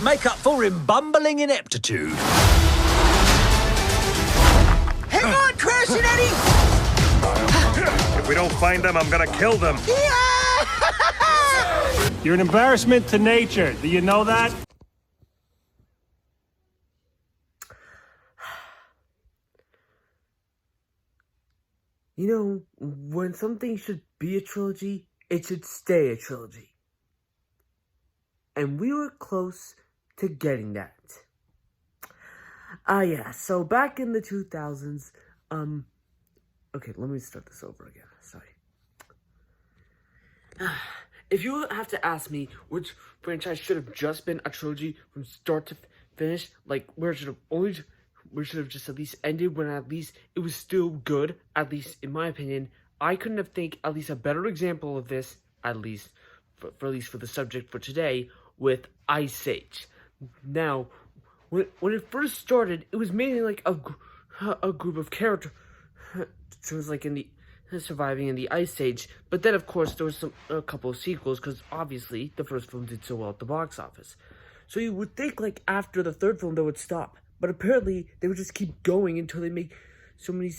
make up for in bumbling ineptitude. Hang on, Crash and Eddie! If we don't find them, I'm gonna kill them. You're an embarrassment to nature. Do you know that? You know, when something should be a trilogy, it should stay a trilogy. And we were close to getting that. Yeah, so back in the 2000s, okay, let me start this over again, sorry. If you have to ask me which franchise should have just been a trilogy from start to finish, like, where it should have just at least ended when at least it was still good, at least in my opinion, I couldn't have think at least a better example of this, at least for the subject for today, with Ice Age. Now, when it first started, it was mainly like a group of characters like in the surviving in the Ice Age, but then of course there was a couple of sequels because obviously the first film did so well at the box office. So you would think like after the third film they would stop, but apparently they would just keep going until they make so many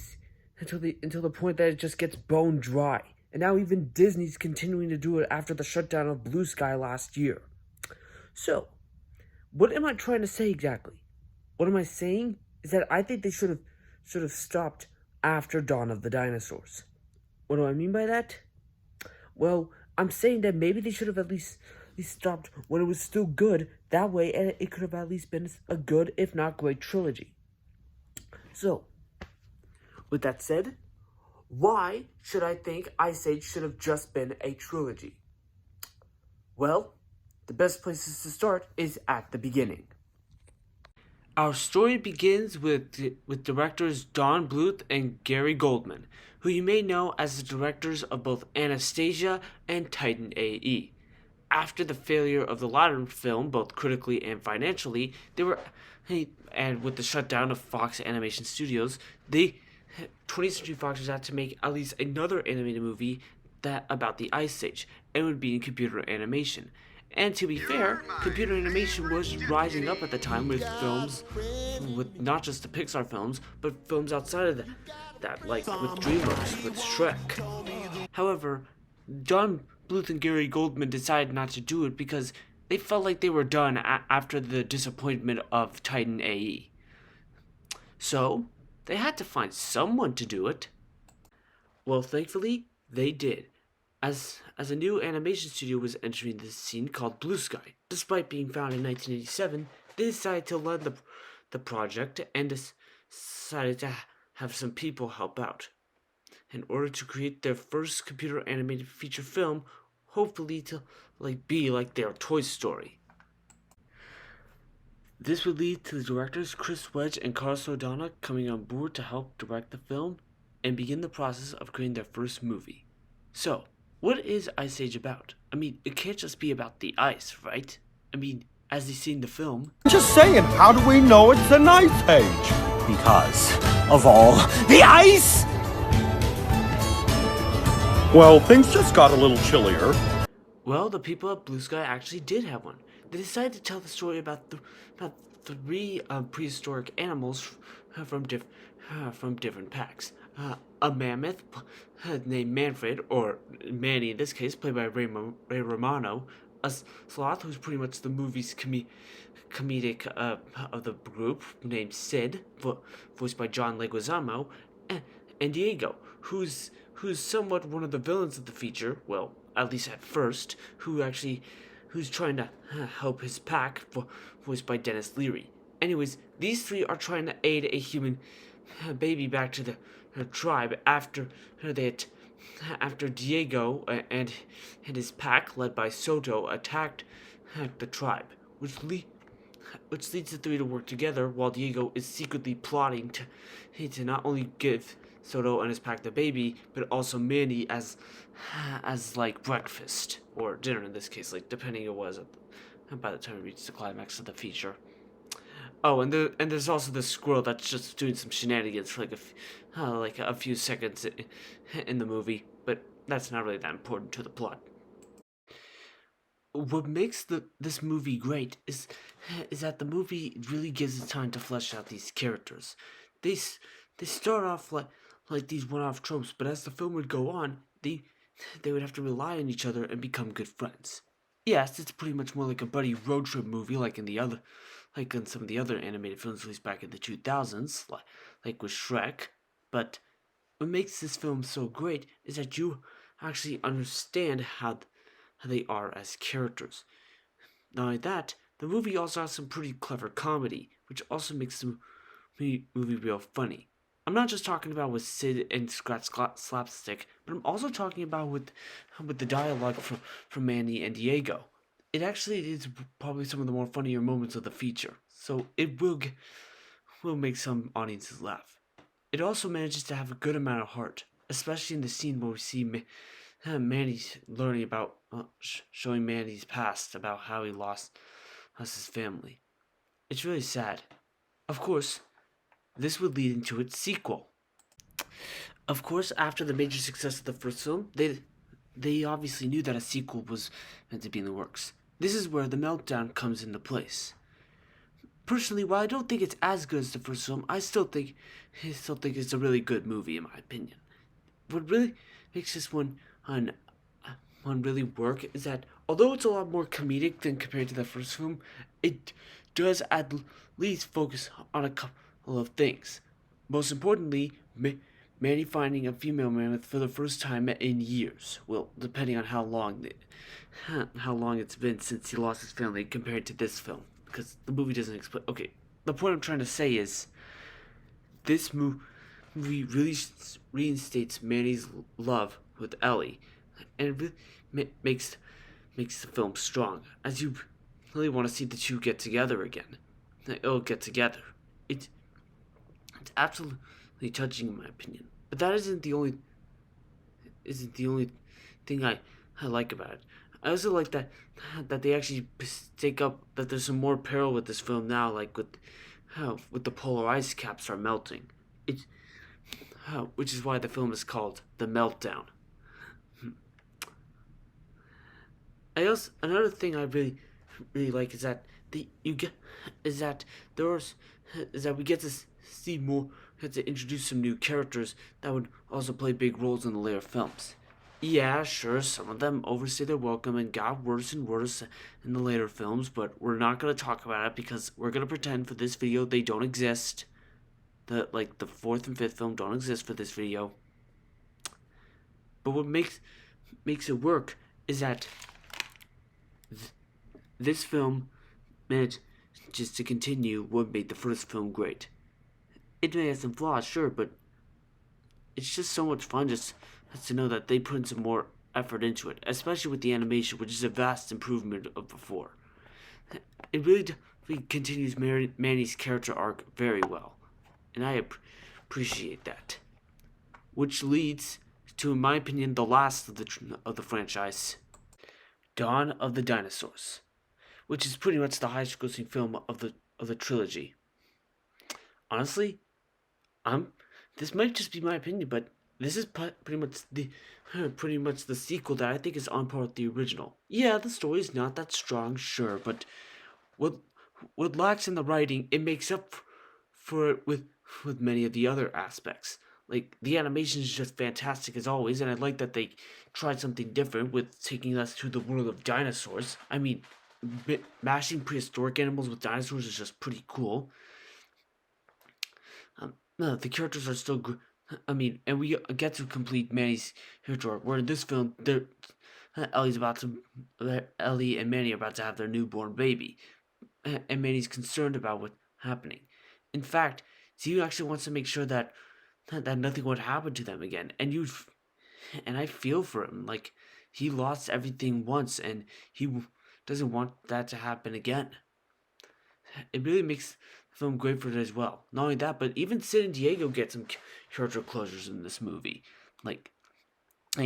until the point that it just gets bone dry. And now even Disney's continuing to do it after the shutdown of Blue Sky last year. So, what am I trying to say exactly? What am I saying is that I think they should have stopped after Dawn of the Dinosaurs. What do I mean by that? Well, I'm saying that maybe they should have at least stopped when it was still good. That way, it could have at least been a good, if not great, trilogy. So, with that said, why should I think Ice Age should have just been a trilogy? Well, the best places to start is at the beginning. Our story begins with directors Don Bluth and Gary Goldman, who you may know as the directors of both Anastasia and Titan AE. After the failure of the latter film, both critically and financially, and with the shutdown of Fox Animation Studios, 20th Century Fox was out to make at least another animated movie about the Ice Age, and it would be in computer animation. And to be fair, computer animation was rising up at the time with films, with not just the Pixar films, but films outside of that, like with DreamWorks, with Shrek. However, Don Bluth and Gary Goldman decided not to do it because they felt like they were done after the disappointment of Titan AE. So, they had to find someone to do it. Well, thankfully, they did. As a new animation studio was entering the scene called Blue Sky. Despite being founded in 1987, they decided to lead the project and decided to have some people help out in order to create their first computer animated feature film, hopefully to be like their Toy Story. This would lead to the directors Chris Wedge and Carlos O'Donnell coming on board to help direct the film and begin the process of creating their first movie. So, what is Ice Age about? I mean, it can't just be about the ice, right? I mean, as you see in the film... Just saying, how do we know it's an Ice Age? Because of all the ice! Well, things just got a little chillier. Well, the people at Blue Sky actually did have one. They decided to tell the story about three prehistoric animals from different packs. A mammoth named Manfred, or Manny in this case, played by Ray Romano. A sloth, who's pretty much the movie's comedic of the group, named Sid, voiced by John Leguizamo, and Diego, who's somewhat one of the villains of the feature. Well, at least at first, who's trying to help his pack, voiced by Dennis Leary. Anyways, these three are trying to aid a human baby back to the tribe after Diego and his pack, led by Soto, attacked the tribe, which leads the three to work together while Diego is secretly plotting to not only give Soto and his pack the baby, but also Mandy as like breakfast or dinner in this case, like depending it was by the time it reaches the climax of the feature. Oh, and there's also this squirrel that's just doing some shenanigans for like a few seconds in the movie, but that's not really that important to the plot. what makes this movie great is that the movie really gives it time to flesh out these characters. They start off like these one-off tropes, but as the film would go on, they would have to rely on each other and become good friends. Yes, it's pretty much more like a buddy road trip movie, like in some of the other animated films released back in the 2000s, like with Shrek. But what makes this film so great is that you actually understand how they are as characters. Not only that, the movie also has some pretty clever comedy, which also makes the movie real funny. I'm not just talking about with Sid and Scratch slapstick, but I'm also talking about with the dialogue from Manny and Diego. It actually is probably some of the more funnier moments of the feature, so it will make some audiences laugh. It also manages to have a good amount of heart, especially in the scene where we see Manny's learning about, showing Manny's past about how he lost his family. It's really sad. Of course, this would lead into its sequel. Of course, after the major success of the first film, they obviously knew that a sequel was meant to be in the works. This is where The Meltdown comes into place. Personally, while I don't think it's as good as the first film, I still think it's a really good movie in my opinion. What really makes this one really work is that although it's a lot more comedic than compared to the first film, it does at least focus on a couple of things. Most importantly, Manny finding a female mammoth for the first time in years. Well, depending on how long it's been since he lost his family compared to this film, because the movie doesn't explain. Okay, the point I'm trying to say is this movie really reinstates Manny's love with Ellie, and it really makes the film strong, as you really want to see the two get together again. They'll get together. It's absolutely touching in my opinion. But that isn't the only thing I like about it. I also like that they actually take up that there's some more peril with this film now, like with the polar ice caps are melting. Which is why the film is called The Meltdown. Another thing I really like is that we get to see more, to introduce some new characters that would also play big roles in the later films. Yeah, sure, some of them overstayed their welcome and got worse and worse in the later films, but we're not going to talk about it because we're going to pretend for this video they don't exist. The fourth and fifth film don't exist for this video. But what makes it work is that this film manages to continue what made the first film great. It may have some flaws, sure, but it's just so much fun just to know that they put in some more effort into it, especially with the animation, which is a vast improvement of before. It really continues Manny's character arc very well, and I appreciate that. Which leads to, in my opinion, the last of the franchise, Dawn of the Dinosaurs, which is pretty much the highest-grossing film of the trilogy. Honestly, this might just be my opinion, but this is pretty much the sequel that I think is on par with the original. Yeah, the story's not that strong, sure, but what lacks in the writing, it makes up for it with many of the other aspects. Like, the animation is just fantastic as always, and I like that they tried something different with taking us to the world of dinosaurs. I mean, mashing prehistoric animals with dinosaurs is just pretty cool. The characters are still good. I mean, and we get to complete Manny's character arc, where in this film, Ellie and Manny are about to have their newborn baby, and Manny's concerned about what's happening. In fact, he actually wants to make sure that nothing would happen to them again, and I feel for him. Like, he lost everything once, and he doesn't want that to happen again. It really makes the film great for it as well. Not only that, but even Sid and Diego get some character closures in this movie. Like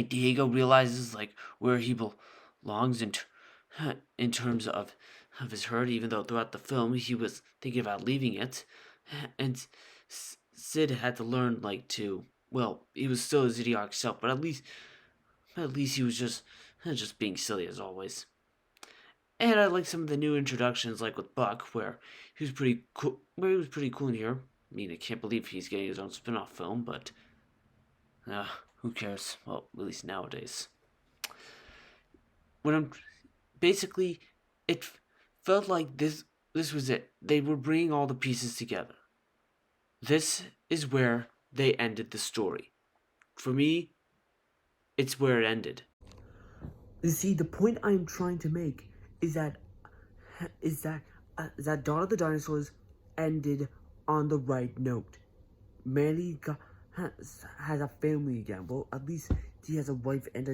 Diego realizes where he belongs in terms of his herd, even though throughout the film he was thinking about leaving it, and Sid had to learn he was still his idiotic self, but at least he was just being silly as always. And I like some of the new introductions, like with Buck, where he was pretty cool. Where he was pretty cool in here. I mean, I can't believe he's getting his own spin-off film, but who cares? Well, at least nowadays. When I'm basically, it felt like this was it. They were bringing all the pieces together. This is where they ended the story. For me, it's where it ended. You see, the point I'm trying to make is that Dawn of the Dinosaurs ended on the right note. Manny has a family again. Well, at least he has a wife and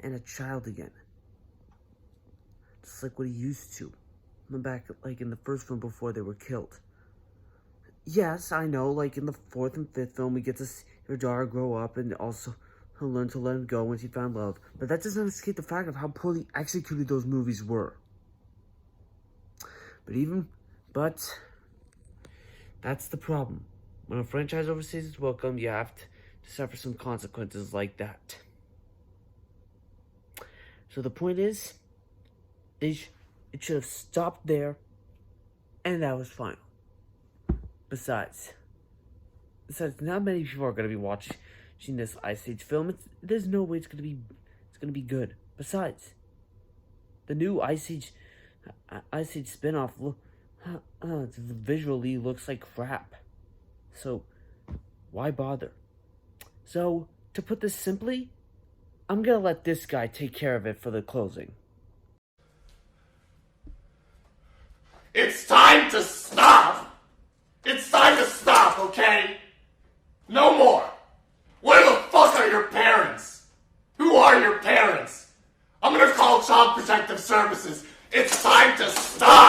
a child again. Just like what he used to. Back, like, in the first film before they were killed. Yes, I know, like, in the fourth and fifth film, we get to see your daughter grow up and also learn to let him go when she found love. But that doesn't escape the fact of how poorly executed those movies were. But that's the problem. When a franchise overstays its welcome, you have to suffer some consequences like that. So the point is, it should have stopped there, and that was final. Besides, not many people are going to be watching this Ice Age film. There's no way it's going to be good. Besides, the new Ice Age spinoff visually looks like crap. So, why bother? So, to put this simply, I'm going to let this guy take care of it for the closing. It's time to stop! It's time to stop, okay? No more! Where the fuck are your parents? Who are your parents? I'm gonna call Child Protective Services. It's time to stop!